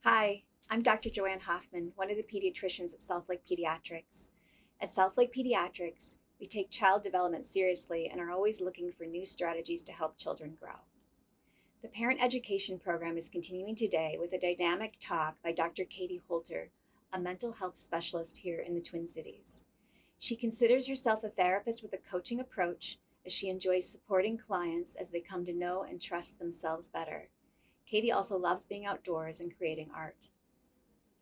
Hi, I'm Dr. Joanne Hoffman, one of the pediatricians at South Lake Pediatrics. At South Lake Pediatrics, we take child development seriously and are always looking for new strategies to help children grow. The Parent Education Program is continuing today with a dynamic talk by Dr. Katie Holter, a mental health specialist here in the Twin Cities. She considers herself a therapist with a coaching approach as she enjoys supporting clients as they come to know and trust themselves better. Katie also loves being outdoors and creating art.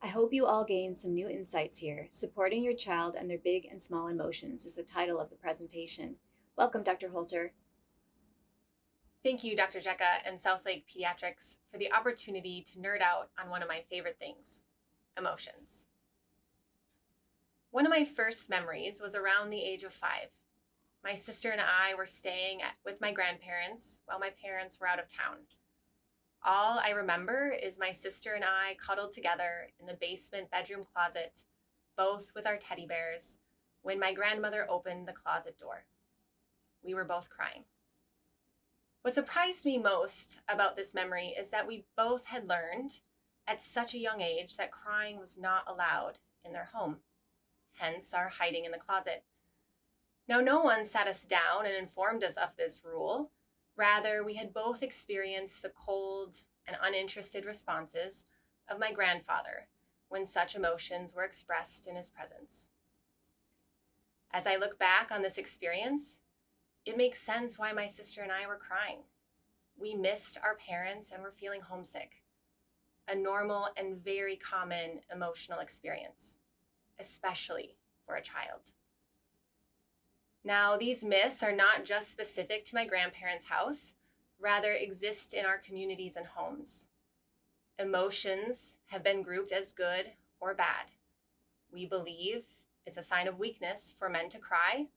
I hope you all gain some new insights here. Supporting your child and their big and small emotions is the title of the presentation. Welcome, Dr. Holter. Thank you, Dr. Jecka and South Lake Pediatrics, for the opportunity to nerd out on one of my favorite things, emotions. One of my first memories was around the age of 5. My sister and I were staying with my grandparents while my parents were out of town. All I remember is my sister and I cuddled together in the basement bedroom closet, both with our teddy bears, when my grandmother opened the closet door. We were both crying. What surprised me most about this memory is that we both had learned at such a young age that crying was not allowed in their home, hence our hiding in the closet. Now, no one sat us down and informed us of this rule. Rather, we had both experienced the cold and uninterested responses of my grandfather when such emotions were expressed in his presence. As I look back on this experience, it makes sense why my sister and I were crying. We missed our parents and were feeling homesick, a normal and very common emotional experience, especially for a child. Now, these myths are not just specific to my grandparents' house, rather exist in our communities and homes. Emotions have been grouped as good or bad. We believe it's a sign of weakness for men to cry,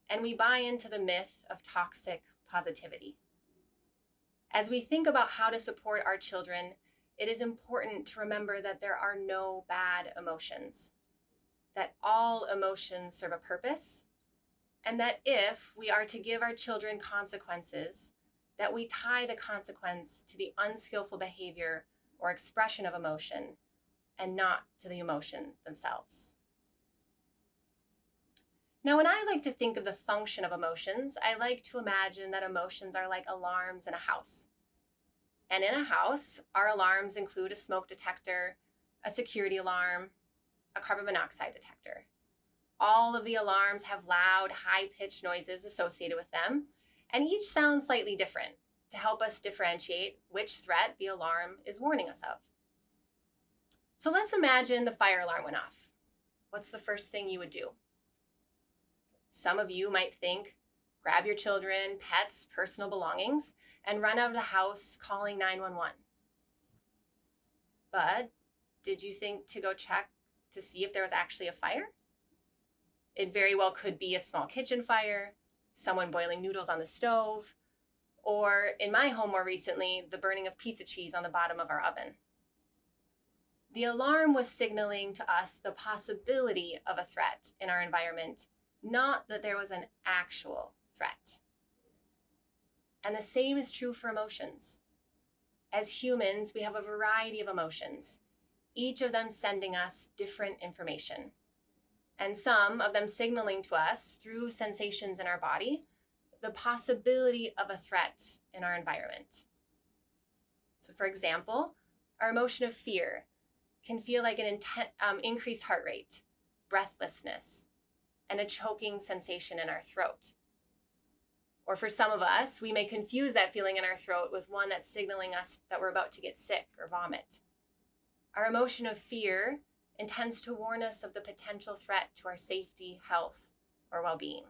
and we buy into the myth of toxic positivity. As we think about how to support our children, it is important to remember that there are no bad emotions, that all emotions serve a purpose, and that if we are to give our children consequences, that we tie the consequence to the unskillful behavior or expression of emotion and not to the emotion themselves. Now, when I like to think of the function of emotions, I like to imagine that emotions are like alarms in a house. And in a house, our alarms include a smoke detector, a security alarm, a carbon monoxide detector. All of the alarms have loud, high-pitched noises associated with them, and each sounds slightly different to help us differentiate which threat the alarm is warning us of. So let's imagine the fire alarm went off. What's the first thing you would do? Some of you might think, grab your children, pets, personal belongings, and run out of the house calling 911. But did you think to go check to see if there was actually a fire? It very well could be a small kitchen fire, someone boiling noodles on the stove, or in my home more recently, the burning of pizza cheese on the bottom of our oven. The alarm was signaling to us the possibility of a threat in our environment, not that there was an actual threat. And the same is true for emotions. As humans, we have a variety of emotions, each of them sending us different information, and some of them signaling to us through sensations in our body the possibility of a threat in our environment. So for example, our emotion of fear can feel like an increased heart rate, breathlessness, and a choking sensation in our throat. Or for some of us, we may confuse that feeling in our throat with one that's signaling us that we're about to get sick or vomit. Our emotion of fear intends to warn us of the potential threat to our safety, health, or well-being.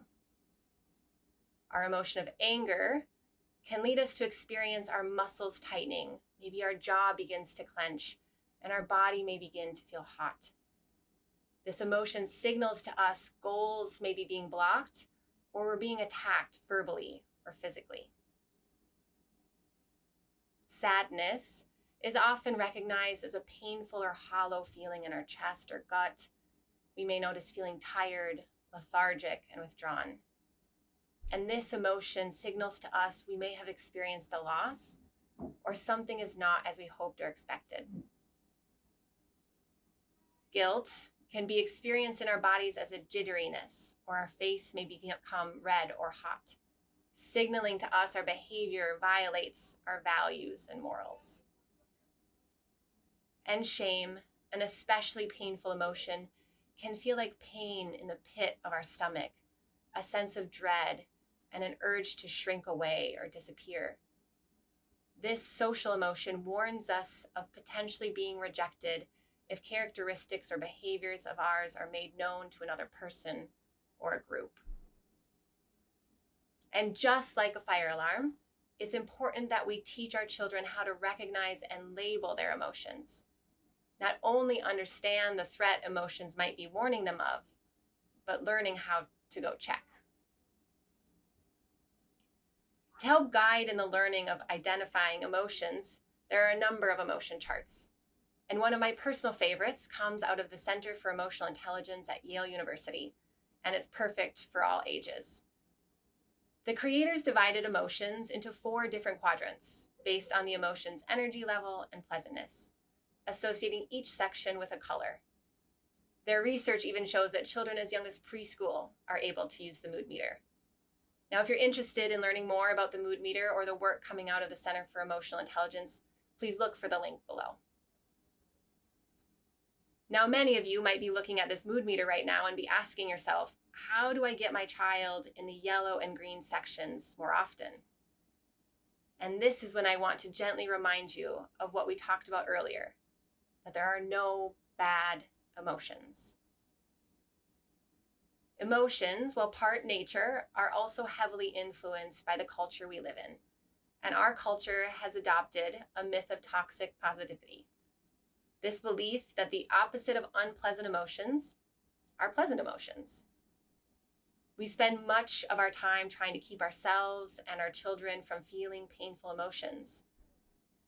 Our emotion of anger can lead us to experience our muscles tightening. Maybe our jaw begins to clench, and our body may begin to feel hot. This emotion signals to us goals may be being blocked, or we're being attacked verbally or physically. Sadness is often recognized as a painful or hollow feeling in our chest or gut. We may notice feeling tired, lethargic, and withdrawn. And this emotion signals to us we may have experienced a loss or something is not as we hoped or expected. Guilt can be experienced in our bodies as a jitteriness, or our face may become red or hot, signaling to us our behavior violates our values and morals. And shame, an especially painful emotion, can feel like pain in the pit of our stomach, a sense of dread, and an urge to shrink away or disappear. This social emotion warns us of potentially being rejected if characteristics or behaviors of ours are made known to another person or a group. And just like a fire alarm, it's important that we teach our children how to recognize and label their emotions. Not only understand the threat emotions might be warning them of, but learning how to go check. To help guide in the learning of identifying emotions, there are a number of emotion charts. And one of my personal favorites comes out of the Center for Emotional Intelligence at Yale University, and it's perfect for all ages. The creators divided emotions into 4 different quadrants based on the emotion's energy level and pleasantness, associating each section with a color. Their research even shows that children as young as preschool are able to use the mood meter. Now, if you're interested in learning more about the mood meter or the work coming out of the Center for Emotional Intelligence, please look for the link below. Now, many of you might be looking at this mood meter right now and be asking yourself, how do I get my child in the yellow and green sections more often? And this is when I want to gently remind you of what we talked about earlier, that there are no bad emotions. Emotions, while part nature, are also heavily influenced by the culture we live in. And our culture has adopted a myth of toxic positivity. This belief that the opposite of unpleasant emotions are pleasant emotions. We spend much of our time trying to keep ourselves and our children from feeling painful emotions,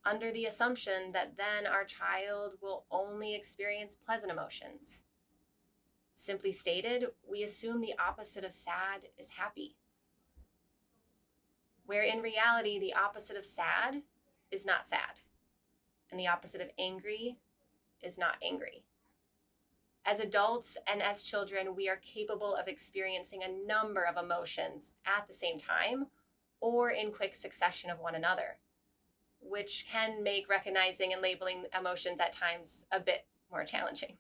under the assumption that then our child will only experience pleasant emotions. Simply stated, we assume the opposite of sad is happy, where in reality, the opposite of sad is not sad, and the opposite of angry is not angry. As adults and as children, we are capable of experiencing a number of emotions at the same time or in quick succession of one another, which can make recognizing and labeling emotions at times a bit more challenging.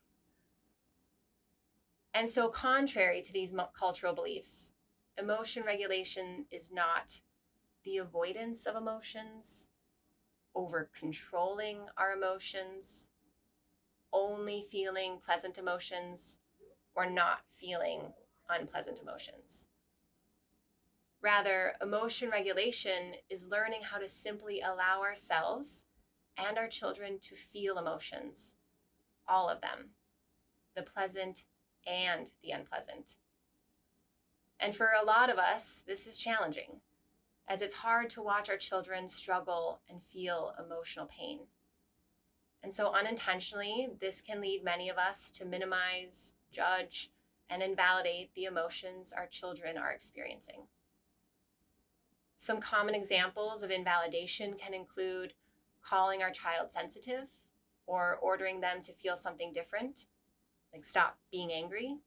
And so, contrary to these cultural beliefs, emotion regulation is not the avoidance of emotions, over controlling our emotions, only feeling pleasant emotions, or not feeling unpleasant emotions. Rather, emotion regulation is learning how to simply allow ourselves and our children to feel emotions, all of them, the pleasant and the unpleasant. And for a lot of us, this is challenging, as it's hard to watch our children struggle and feel emotional pain. And so unintentionally, this can lead many of us to minimize, judge, and invalidate the emotions our children are experiencing. Some common examples of invalidation can include calling our child sensitive or ordering them to feel something different, like stop being angry.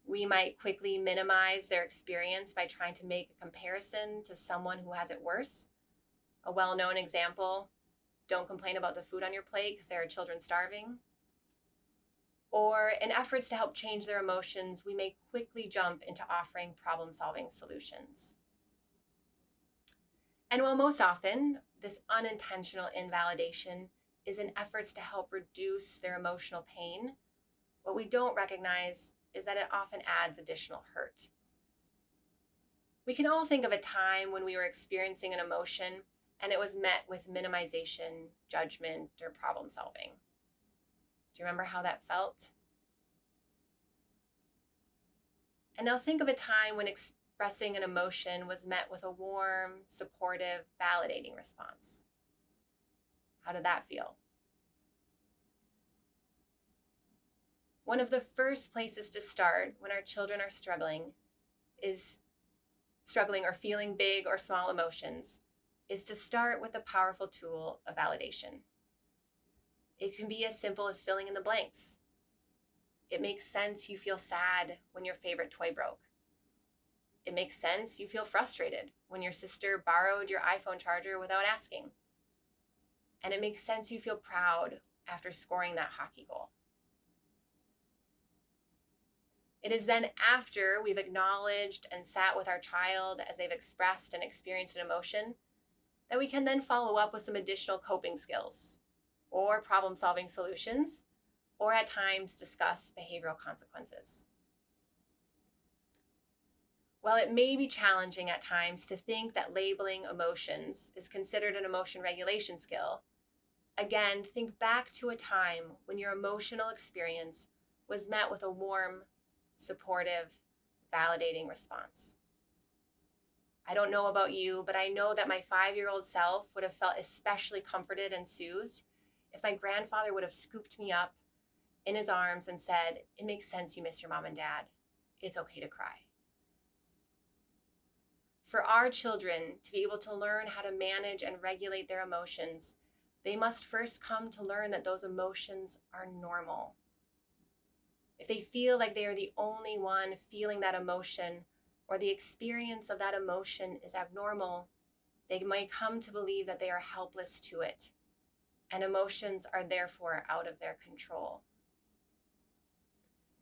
We might quickly minimize their experience by trying to make a comparison to someone who has it worse. A well-known example, don't complain about the food on your plate because there are children starving. Or in efforts to help change their emotions, we may quickly jump into offering problem-solving solutions. And while most often this unintentional invalidation is in efforts to help reduce their emotional pain, what we don't recognize is that it often adds additional hurt. We can all think of a time when we were experiencing an emotion and it was met with minimization, judgment, or problem solving. Do you remember how that felt? And now think of a time when expressing an emotion was met with a warm, supportive, validating response. How did that feel? One of the first places to start when our children are struggling or feeling big or small emotions is to start with the powerful tool of validation. It can be as simple as filling in the blanks. It makes sense you feel sad when your favorite toy broke. It makes sense you feel frustrated when your sister borrowed your iPhone charger without asking. And it makes sense you feel proud after scoring that hockey goal. It is then after we've acknowledged and sat with our child as they've expressed and experienced an emotion that we can then follow up with some additional coping skills or problem-solving solutions, or at times discuss behavioral consequences. While it may be challenging at times to think that labeling emotions is considered an emotion regulation skill, again, think back to a time when your emotional experience was met with a warm, supportive, validating response. I don't know about you, but I know that my 5-year-old self would have felt especially comforted and soothed if my grandfather would have scooped me up in his arms and said, "It makes sense you miss your mom and dad. It's okay to cry." For our children to be able to learn how to manage and regulate their emotions, they must first come to learn that those emotions are normal. If they feel like they are the only one feeling that emotion, or the experience of that emotion is abnormal, they might come to believe that they are helpless to it, and emotions are therefore out of their control.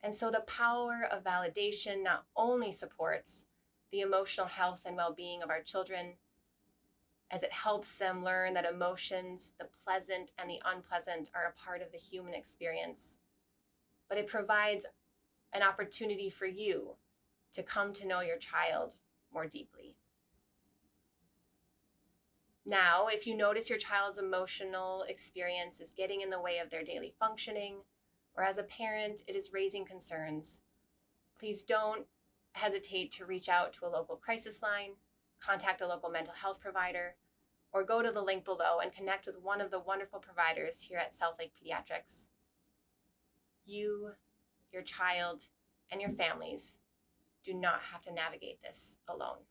And so the power of validation not only supports the emotional health and well-being of our children, as it helps them learn that emotions, the pleasant and the unpleasant, are a part of the human experience, but it provides an opportunity for you to come to know your child more deeply. Now, if you notice your child's emotional experience is getting in the way of their daily functioning, or as a parent, it is raising concerns, please don't hesitate to reach out to a local crisis line, contact a local mental health provider, or go to the link below and connect with one of the wonderful providers here at South Lake Pediatrics. You, your child, and your families do not have to navigate this alone.